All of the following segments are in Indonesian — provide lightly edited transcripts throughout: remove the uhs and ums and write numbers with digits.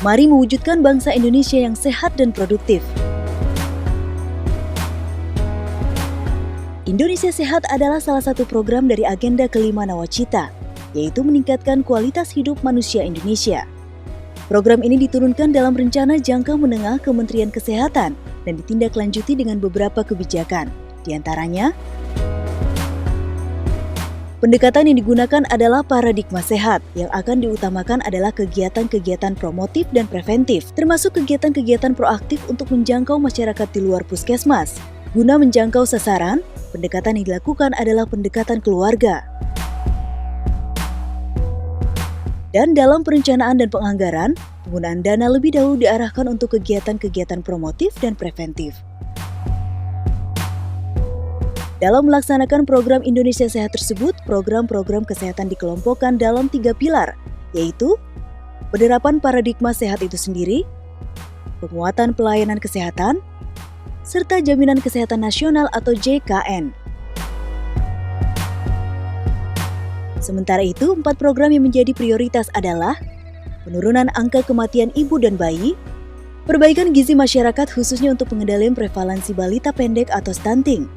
Mari mewujudkan bangsa Indonesia yang sehat dan produktif. Indonesia Sehat adalah salah satu program dari agenda kelima Nawacita, yaitu meningkatkan kualitas hidup manusia Indonesia. Program ini diturunkan dalam rencana jangka menengah Kementerian Kesehatan dan ditindaklanjuti dengan beberapa kebijakan. Di antaranya, pendekatan yang digunakan adalah paradigma sehat, yang akan diutamakan adalah kegiatan-kegiatan promotif dan preventif, termasuk kegiatan-kegiatan proaktif untuk menjangkau masyarakat di luar puskesmas. Guna menjangkau sasaran, pendekatan yang dilakukan adalah pendekatan keluarga. Dan dalam perencanaan dan penganggaran, penggunaan dana lebih dahulu diarahkan untuk kegiatan-kegiatan promotif dan preventif. Dalam melaksanakan program Indonesia Sehat tersebut, program-program kesehatan dikelompokkan dalam 3 pilar, yaitu penerapan paradigma sehat itu sendiri, penguatan pelayanan kesehatan, serta Jaminan Kesehatan Nasional atau JKN. Sementara itu, 4 program yang menjadi prioritas adalah penurunan angka kematian ibu dan bayi, perbaikan gizi masyarakat khususnya untuk pengendalian prevalensi balita pendek atau stunting,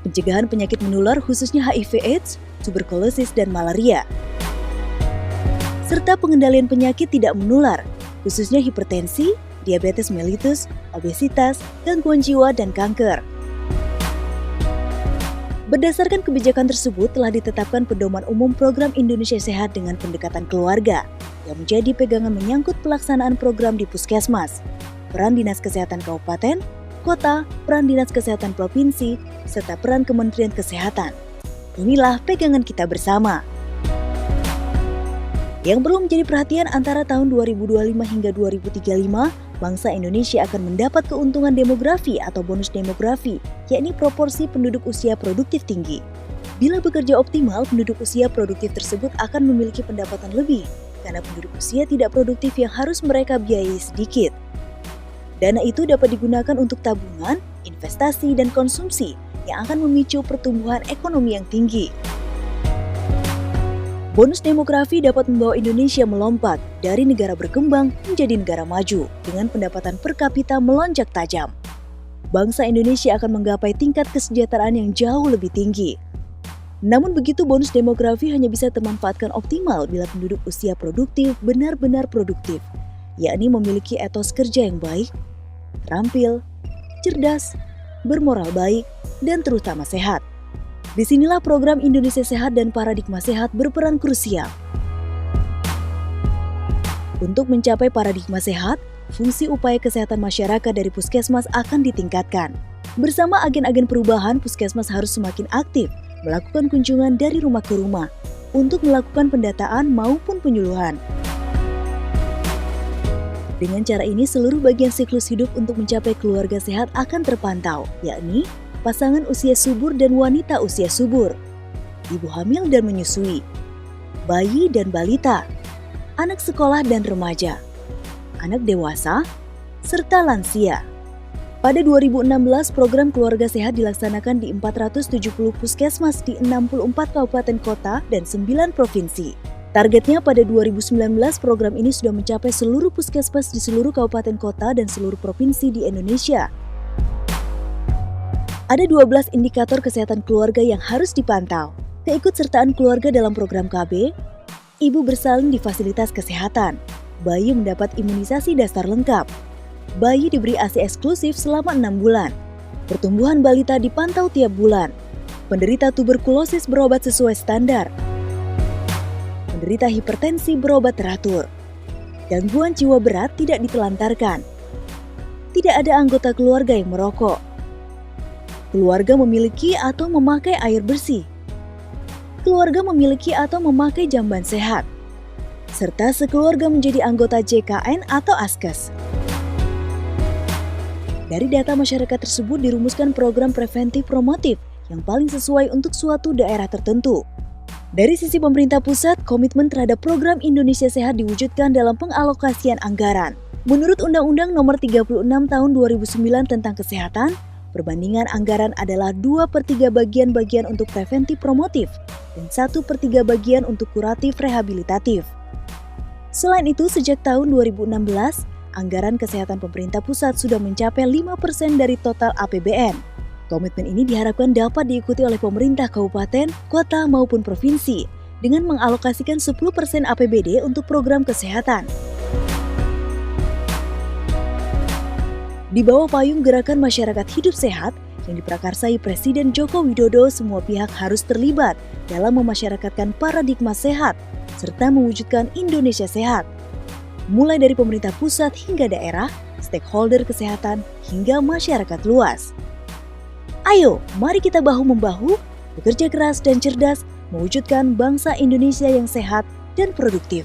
pencegahan penyakit menular khususnya HIV/AIDS, tuberkulosis, dan malaria, serta pengendalian penyakit tidak menular khususnya hipertensi, diabetes mellitus, obesitas, gangguan jiwa, dan kanker. Berdasarkan kebijakan tersebut telah ditetapkan pedoman umum program Indonesia Sehat dengan pendekatan keluarga yang menjadi pegangan menyangkut pelaksanaan program di puskesmas, peran Dinas Kesehatan Kabupaten, Kota, peran Dinas Kesehatan Provinsi, serta peran Kementerian Kesehatan. Inilah pegangan kita bersama. Yang perlu menjadi perhatian antara tahun 2025 hingga 2035, bangsa Indonesia akan mendapat keuntungan demografi atau bonus demografi, yakni proporsi penduduk usia produktif tinggi. Bila bekerja optimal, penduduk usia produktif tersebut akan memiliki pendapatan lebih, karena penduduk usia tidak produktif yang harus mereka biayai sedikit. Dana itu dapat digunakan untuk tabungan, investasi, dan konsumsi yang akan memicu pertumbuhan ekonomi yang tinggi. Bonus demografi dapat membawa Indonesia melompat dari negara berkembang menjadi negara maju dengan pendapatan per kapita melonjak tajam. Bangsa Indonesia akan menggapai tingkat kesejahteraan yang jauh lebih tinggi. Namun begitu, bonus demografi hanya bisa termanfaatkan optimal bila penduduk usia produktif benar-benar produktif, yakni memiliki etos kerja yang baik, terampil, cerdas, bermoral baik, dan terutama sehat. Disinilah program Indonesia Sehat dan Paradigma Sehat berperan krusial. Untuk mencapai paradigma sehat, fungsi upaya kesehatan masyarakat dari puskesmas akan ditingkatkan. Bersama agen-agen perubahan, puskesmas harus semakin aktif melakukan kunjungan dari rumah ke rumah untuk melakukan pendataan maupun penyuluhan. Dengan cara ini, seluruh bagian siklus hidup untuk mencapai keluarga sehat akan terpantau, yakni pasangan usia subur dan wanita usia subur, ibu hamil dan menyusui, bayi dan balita, anak sekolah dan remaja, anak dewasa, serta lansia. Pada 2016, program Keluarga Sehat dilaksanakan di 470 puskesmas di 64 kabupaten kota dan 9 provinsi. Targetnya pada 2019, program ini sudah mencapai seluruh puskesmas di seluruh kabupaten kota dan seluruh provinsi di Indonesia. Ada 12 indikator kesehatan keluarga yang harus dipantau. Keikutsertaan keluarga dalam program KB, ibu bersalin di fasilitas kesehatan, bayi mendapat imunisasi dasar lengkap, bayi diberi ASI eksklusif selama 6 bulan, pertumbuhan balita dipantau tiap bulan, penderita tuberkulosis berobat sesuai standar, penderita hipertensi berobat teratur, gangguan jiwa berat tidak ditelantarkan, tidak ada anggota keluarga yang merokok, keluarga memiliki atau memakai air bersih, keluarga memiliki atau memakai jamban sehat, serta sekeluarga menjadi anggota JKN atau Askes. Dari data masyarakat tersebut dirumuskan program preventif promotif yang paling sesuai untuk suatu daerah tertentu. Dari sisi pemerintah pusat, komitmen terhadap program Indonesia Sehat diwujudkan dalam pengalokasian anggaran. Menurut Undang-Undang Nomor 36 Tahun 2009 tentang Kesehatan, perbandingan anggaran adalah 2/3 bagian untuk preventif promotif dan 1/3 bagian untuk kuratif rehabilitatif. Selain itu, sejak tahun 2016, anggaran kesehatan pemerintah pusat sudah mencapai 5% dari total APBN. Komitmen ini diharapkan dapat diikuti oleh pemerintah kabupaten, kota maupun provinsi dengan mengalokasikan 10% APBD untuk program kesehatan. Di bawah payung Gerakan Masyarakat Hidup Sehat yang diprakarsai Presiden Joko Widodo, semua pihak harus terlibat dalam memasyarakatkan paradigma sehat serta mewujudkan Indonesia sehat. Mulai dari pemerintah pusat hingga daerah, stakeholder kesehatan hingga masyarakat luas. Ayo, mari kita bahu-membahu, bekerja keras dan cerdas mewujudkan bangsa Indonesia yang sehat dan produktif.